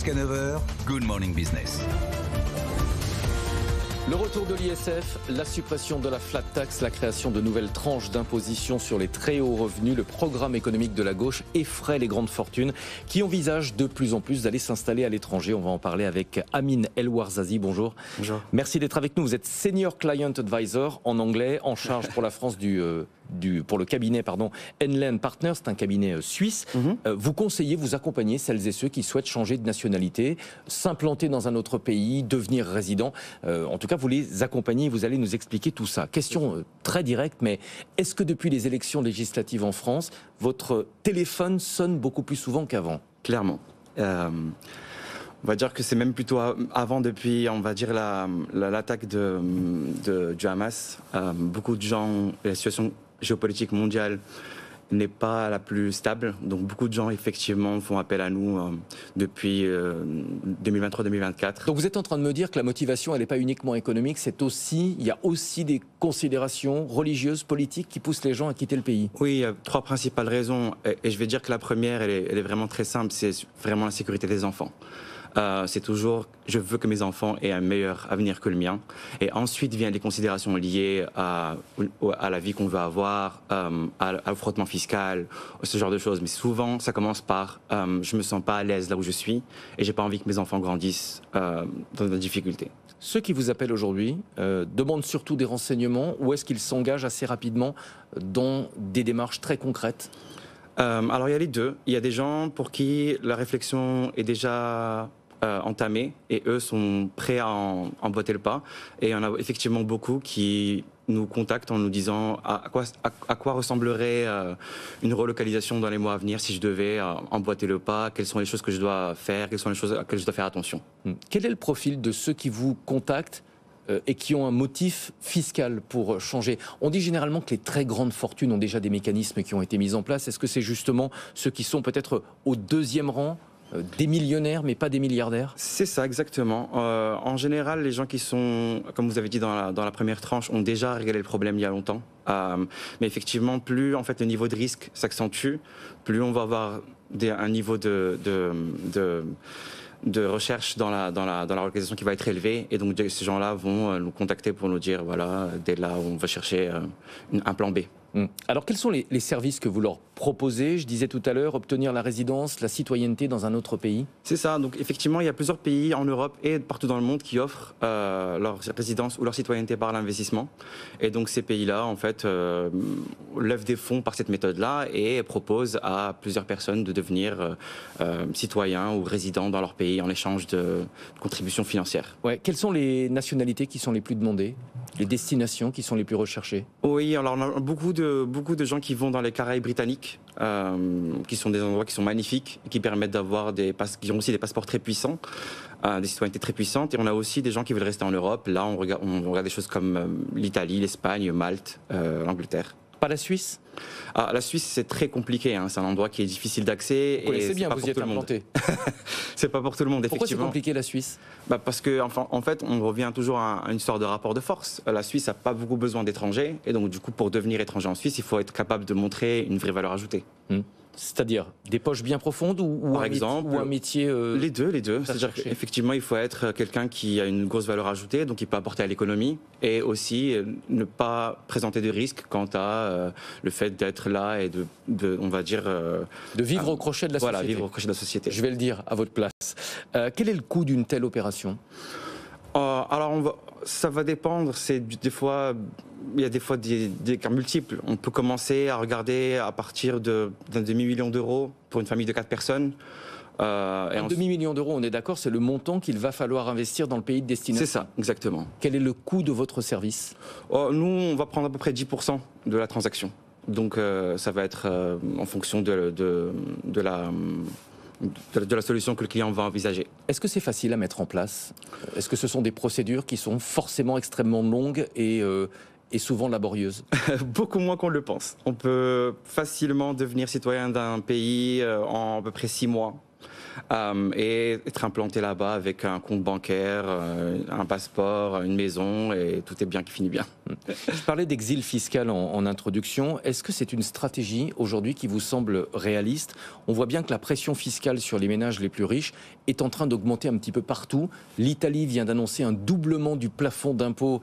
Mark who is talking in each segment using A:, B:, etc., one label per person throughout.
A: Jusqu'à 9h, Good Morning Business.
B: Le retour de l'ISF, la suppression de la flat tax, la création de nouvelles tranches d'imposition sur les très hauts revenus, le programme économique de la gauche effraie les grandes fortunes qui envisagent de plus en plus d'aller s'installer à l'étranger. On va en parler avec Amine El-Ouarzazi. Bonjour.
C: Bonjour.
B: Merci d'être avec nous. Vous êtes Senior Client Advisor en anglais, en charge pour la France pour le cabinet Enland Partners, c'est un cabinet suisse. Vous conseillez, vous accompagnez celles et ceux qui souhaitent changer de nationalité, s'implanter dans un autre pays, devenir résident. En tout cas, vous les accompagnez et vous allez nous expliquer tout ça. Question très directe, mais est-ce que depuis les élections législatives en France, votre téléphone sonne beaucoup plus souvent qu'avant ?
C: Clairement. On va dire que c'est même plutôt avant, depuis, on va dire, l'attaque du Hamas. Beaucoup de gens, la situation géopolitique mondiale n'est pas la plus stable. Donc beaucoup de gens, effectivement, font appel à nous depuis 2023-2024.
B: Donc vous êtes en train de me dire que la motivation, elle n'est pas uniquement économique, il y a aussi des considérations religieuses, politiques qui poussent les gens à quitter le pays.
C: Oui, il y a trois principales raisons. Et je vais dire que la première, elle est vraiment très simple, c'est vraiment la sécurité des enfants. C'est toujours, je veux que mes enfants aient un meilleur avenir que le mien. Et ensuite viennent les considérations liées à la vie qu'on veut avoir, au frottement fiscal, ce genre de choses. Mais souvent, ça commence par je me sens pas à l'aise là où je suis et j'ai pas envie que mes enfants grandissent dans des difficultés.
B: Ceux qui vous appellent aujourd'hui demandent surtout des renseignements ou est-ce qu'ils s'engagent assez rapidement dans des démarches très concrètes ?
C: Alors il y a les deux. Il y a des gens pour qui la réflexion est déjà entamés et eux sont prêts à emboîter le pas. Et il y en a effectivement beaucoup qui nous contactent en nous disant à quoi ressemblerait une relocalisation dans les mois à venir si je devais emboîter le pas, quelles sont les choses que je dois faire, quelles sont les choses auxquelles je dois faire attention.
B: Quel est le profil de ceux qui vous contactent et qui ont un motif fiscal pour changer? On dit généralement que les très grandes fortunes ont déjà des mécanismes qui ont été mis en place. Est-ce que c'est justement ceux qui sont peut-être au deuxième rang, des millionnaires mais pas des milliardaires?
C: C'est ça, exactement. En général, les gens qui sont, comme vous avez dit dans la première tranche, ont déjà réglé le problème il y a longtemps. Mais effectivement, plus en fait, le niveau de risque s'accentue, plus on va avoir un niveau de recherche dans la localisation qui va être élevée. Et donc, ces gens-là vont nous contacter pour nous dire, voilà, dès là, on va chercher un plan B.
B: Alors, quels sont les services que vous leur proposez? Je disais tout à l'heure, obtenir la résidence, la citoyenneté dans un autre pays. C'est
C: ça. Donc, effectivement, il y a plusieurs pays en Europe et partout dans le monde qui offrent leur résidence ou leur citoyenneté par l'investissement. Et donc, ces pays-là, en fait, lèvent des fonds par cette méthode-là et proposent à plusieurs personnes de devenir citoyens ou résidents dans leur pays en échange de contributions financières.
B: Ouais. Quelles sont les nationalités qui sont les plus demandées? Les destinations qui sont les plus recherchées?
C: Oui, alors on a beaucoup de gens qui vont dans les Caraïbes britanniques, qui sont des endroits qui sont magnifiques, qui permettent d'avoir qui ont aussi des passeports très puissants, des citoyennetés très puissantes. Et on a aussi des gens qui veulent rester en Europe. Là, on regarde des choses comme l'Italie, l'Espagne, Malte, l'Angleterre.
B: Pas la Suisse?
C: La Suisse, c'est très compliqué. C'est un endroit qui est difficile d'accès.
B: Vous connaissez bien, vous y êtes implanté.
C: C'est pas pour tout le monde, effectivement.
B: Pourquoi c'est compliqué, la Suisse?
C: Parce que, en fait, on revient toujours à une sorte de rapport de force. La Suisse n'a pas beaucoup besoin d'étrangers. Et donc, du coup, pour devenir étranger en Suisse, il faut être capable de montrer une vraie valeur ajoutée.
B: C'est-à-dire des poches bien profondes ou un métier
C: Les deux. C'est-à-dire qu'effectivement, il faut être quelqu'un qui a une grosse valeur ajoutée, donc qui peut apporter à l'économie, et aussi ne pas présenter de risques quant à le fait d'être là et on va dire...
B: de vivre au crochet de la société.
C: Voilà, vivre au crochet de la société.
B: Je vais le dire à votre place. Quel est le coût d'une telle opération?
C: Alors, ça va dépendre. Il y a des fois des cas multiples. On peut commencer à regarder à partir d'un demi-million d'euros pour une famille de 4 personnes.
B: Un demi-million d'euros, on est d'accord, c'est le montant qu'il va falloir investir dans le pays de destination.
C: C'est ça, exactement.
B: Quel est le coût de votre service?
C: Nous, on va prendre à peu près 10% de la transaction. Donc, ça va être en fonction de la solution que le client va envisager.
B: Est-ce que c'est facile à mettre en place? Est-ce que ce sont des procédures qui sont forcément extrêmement longues et souvent laborieuses?
C: Beaucoup moins qu'on le pense. On peut facilement devenir citoyen d'un pays en à peu près 6 mois. et être implanté là-bas avec un compte bancaire, un passeport, une maison et tout est bien qui finit bien.
B: Je parlais d'exil fiscal en introduction. Est-ce que c'est une stratégie aujourd'hui qui vous semble réaliste? On voit bien que la pression fiscale sur les ménages les plus riches est en train d'augmenter un petit peu partout. L'Italie vient d'annoncer un doublement du plafond d'impôt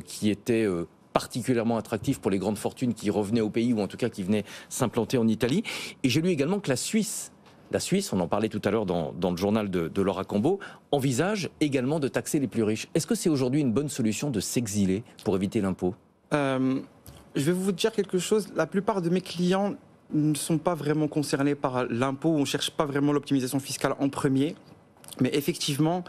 B: qui était particulièrement attractif pour les grandes fortunes qui revenaient au pays ou en tout cas qui venaient s'implanter en Italie. Et j'ai lu également que la Suisse, on en parlait tout à l'heure dans le journal de Laura Cambo, envisage également de taxer les plus riches. Est-ce que c'est aujourd'hui une bonne solution de s'exiler pour éviter l'impôt?
C: Je vais vous dire quelque chose. La plupart de mes clients ne sont pas vraiment concernés par l'impôt. On ne cherche pas vraiment l'optimisation fiscale en premier. Mais effectivement,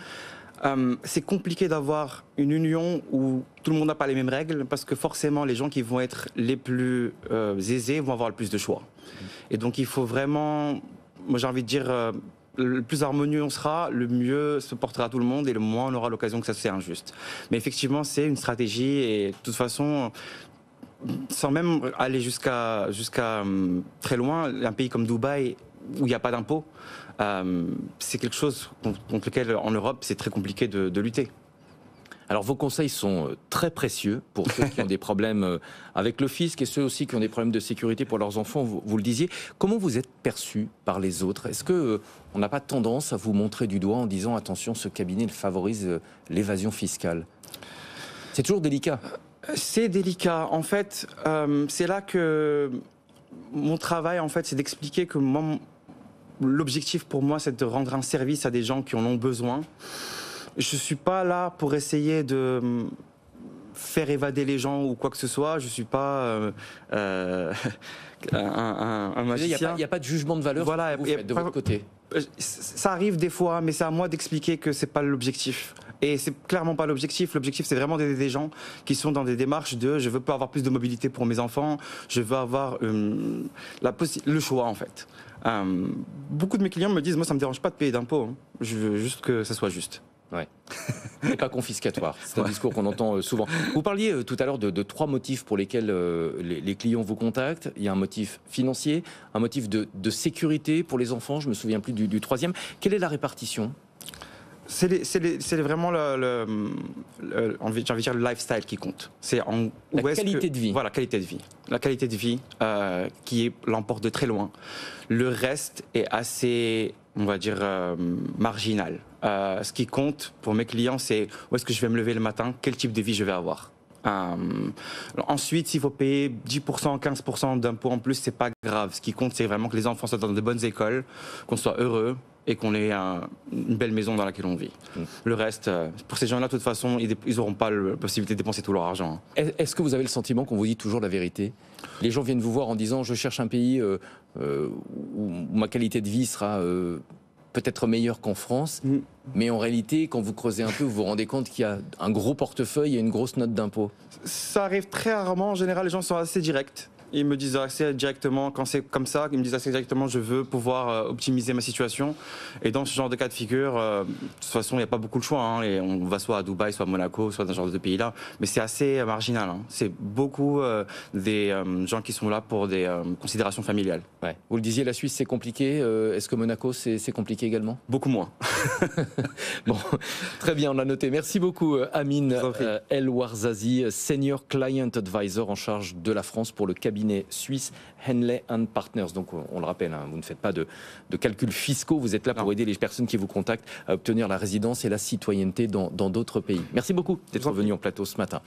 C: c'est compliqué d'avoir une union où tout le monde n'a pas les mêmes règles parce que forcément, les gens qui vont être les plus aisés vont avoir le plus de choix. Et donc, il faut vraiment, moi j'ai envie de dire, le plus harmonieux on sera, le mieux se portera tout le monde et le moins on aura l'occasion que ça soit injuste. Mais effectivement, c'est une stratégie et de toute façon, sans même aller jusqu'à très loin, un pays comme Dubaï où il n'y a pas d'impôt, c'est quelque chose contre lequel en Europe c'est très compliqué de lutter.
B: Alors vos conseils sont très précieux pour ceux qui ont des problèmes avec le fisc et ceux aussi qui ont des problèmes de sécurité pour leurs enfants, vous le disiez. Comment vous êtes perçu par les autres? Est-ce qu'on n'a pas tendance à vous montrer du doigt en disant attention, ce cabinet favorise l'évasion fiscale? C'est toujours délicat.
C: C'est délicat. En fait, c'est là que mon travail, en fait, c'est d'expliquer que l'objectif pour moi, c'est de rendre un service à des gens qui en ont besoin. Je ne suis pas là pour essayer de faire évader les gens ou quoi que ce soit. Je ne suis pas un magicien.
B: Il n'y a pas de jugement de valeur
C: voilà,
B: vous faites de votre côté.
C: Ça arrive des fois, mais c'est à moi d'expliquer que ce n'est pas l'objectif. Et c'est clairement pas l'objectif. L'objectif, c'est vraiment d'aider des gens qui sont dans des démarches de je veux pas avoir plus de mobilité pour mes enfants, je veux avoir le choix en fait. Beaucoup de mes clients me disent moi ça me dérange pas de payer d'impôts, hein. Je veux juste que ça soit juste.
B: Ouais. Et pas confiscatoire. C'est un discours qu'on entend souvent. Vous parliez tout à l'heure de 3 motifs pour lesquels les clients vous contactent. Il y a un motif financier, un motif de sécurité pour les enfants. Je me souviens plus du 3e. Quelle est la répartition?
C: C'est vraiment j'ai envie de dire le lifestyle qui compte. C'est
B: la qualité de vie.
C: Voilà, qualité de vie. La qualité de vie qui l'emporte de très loin. Le reste est assez, on va dire, marginal. Ce qui compte pour mes clients, c'est où est-ce que je vais me lever le matin, quel type de vie je vais avoir. Ensuite, s'il faut payer 10%, 15% d'impôts en plus, c'est pas grave. Ce qui compte, c'est vraiment que les enfants soient dans de bonnes écoles, qu'on soit heureux et qu'on ait une belle maison dans laquelle on vit. Le reste, pour ces gens-là, de toute façon, ils n'auront pas la possibilité de dépenser tout leur argent.
B: Est-ce que vous avez le sentiment qu'on vous dit toujours la vérité? Les gens viennent vous voir en disant je cherche un pays où ma qualité de vie sera peut-être meilleure qu'en France, mais en réalité, quand vous creusez un peu, vous vous rendez compte qu'il y a un gros portefeuille et une grosse note d'impôt. Ça
C: arrive très rarement. En général, les gens sont assez directs. Ils me disent assez directement, quand c'est comme ça, ils me disent assez directement, je veux pouvoir optimiser ma situation. Et dans ce genre de cas de figure, de toute façon, il n'y a pas beaucoup de choix. Hein, et on va soit à Dubaï, soit à Monaco, soit dans ce genre de pays-là. Mais c'est assez marginal. Hein. C'est beaucoup des gens qui sont là pour des considérations familiales.
B: Ouais. Vous le disiez, la Suisse, c'est compliqué. Est-ce que Monaco, c'est compliqué également?
C: Beaucoup moins.
B: Bon, très bien, on a noté. Merci beaucoup, Amine El Warzazi, Senior Client Advisor en charge de la France pour le cabinet suisse Henley & Partners. Donc on le rappelle, hein, vous ne faites pas de calculs fiscaux, vous êtes là pour aider les personnes qui vous contactent à obtenir la résidence et la citoyenneté dans d'autres pays. Merci beaucoup d'être venu en plateau ce matin.